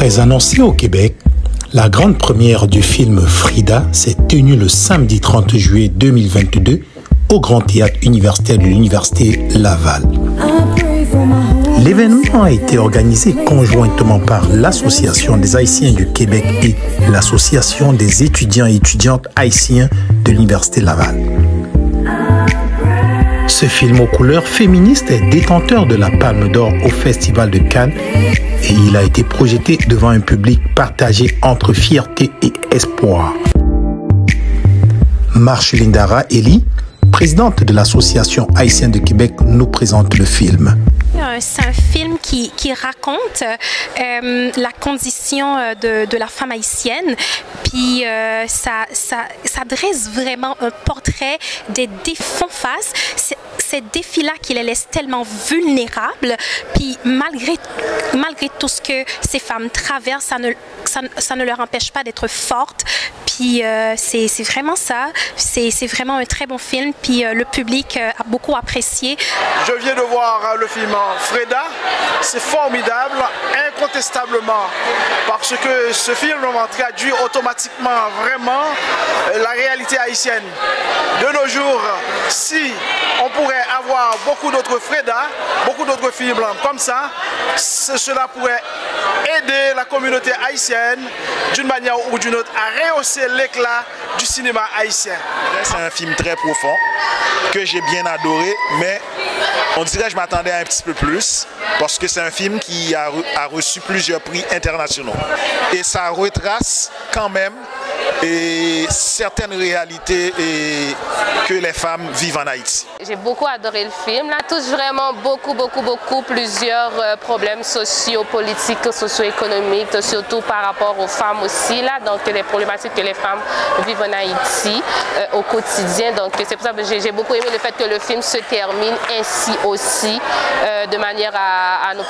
Très annoncé au Québec, la grande première du film Frida s'est tenue le samedi 30 juillet 2022 au Grand Théâtre universitaire de l'Université Laval. L'événement a été organisé conjointement par l'Association des Haïtiens du Québec et l'Association des étudiants et étudiantes haïtiens de l'Université Laval. Ce film aux couleurs féministes est détenteur de la Palme d'Or au Festival de Cannes et il a été projeté devant un public partagé entre fierté et espoir. Marcheline Dara Eli, présidente de l'Association haïtienne de Québec, nous présente le film. C'est un film qui raconte la condition de la femme haïtienne, puis ça dresse vraiment un portrait des défauts face. Ces défis-là qui les laissent tellement vulnérables, puis malgré tout ce que ces femmes traversent, ça ne leur empêche pas d'être fortes. Puis c'est vraiment ça, c'est vraiment un très bon film, puis le public a beaucoup apprécié. Je viens de voir le film Frida, c'est formidable, incontestablement, parce que ce film traduit automatiquement vraiment la réalité haïtienne. De nos jours, si on pourrait avoir beaucoup d'autres Frida, beaucoup d'autres films comme ça, cela pourrait aider la communauté haïtienne d'une manière ou d'une autre à rehausser l'éclat du cinéma haïtien. C'est un film très profond que j'ai bien adoré, mais on dirait que je m'attendais à un petit peu plus parce que c'est un film qui a reçu plusieurs prix internationaux et ça retrace quand même certaines réalités que les femmes vivent en Haïti. J'ai beaucoup adoré le film. Il touche vraiment beaucoup plusieurs problèmes socio-politiques, socio-économiques, surtout par rapport aux femmes aussi, là, donc les problématiques que les femmes vivent en Haïti au quotidien. Donc c'est pour ça que j'ai beaucoup aimé le fait que le film se termine ainsi aussi, de manière à ne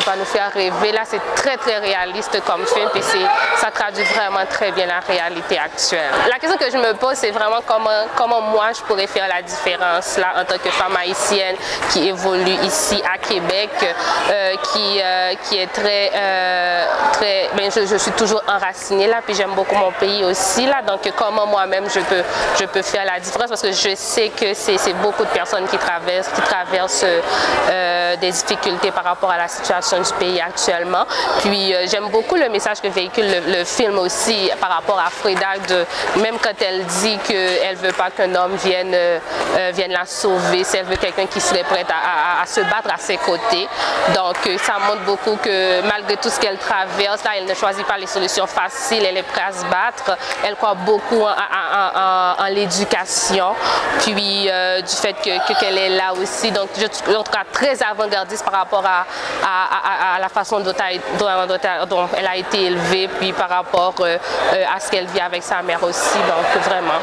pas nous faire rêver. Là, c'est très réaliste comme film et ça traduit vraiment très bien la réalité actuelle. La question que je me pose, c'est vraiment comment moi je pourrais faire la différence là en tant que femme haïtienne qui évolue ici à Québec, qui est je suis toujours enracinée là, puis j'aime beaucoup mon pays aussi là, donc comment moi-même je peux faire la différence, parce que je sais que c'est beaucoup de personnes qui traversent des difficultés par rapport à la situation du pays actuellement. Puis j'aime beaucoup le message que véhicule le film aussi par rapport à Frida, même quand elle dit qu'elle ne veut pas qu'un homme vienne la sauver, si elle veut quelqu'un qui serait prêt à se battre à ses côtés. Donc ça montre beaucoup que malgré tout ce qu'elle traverse, là, elle ne choisit pas les solutions faciles, elle est prête à se battre. Elle croit beaucoup en l'éducation, puis du fait qu'elle est là aussi. Donc je trouve très avant-gardiste par rapport à la façon dont elle a été élevée, puis par rapport à ce qu'elle vit avec sa mère aussi, donc vraiment.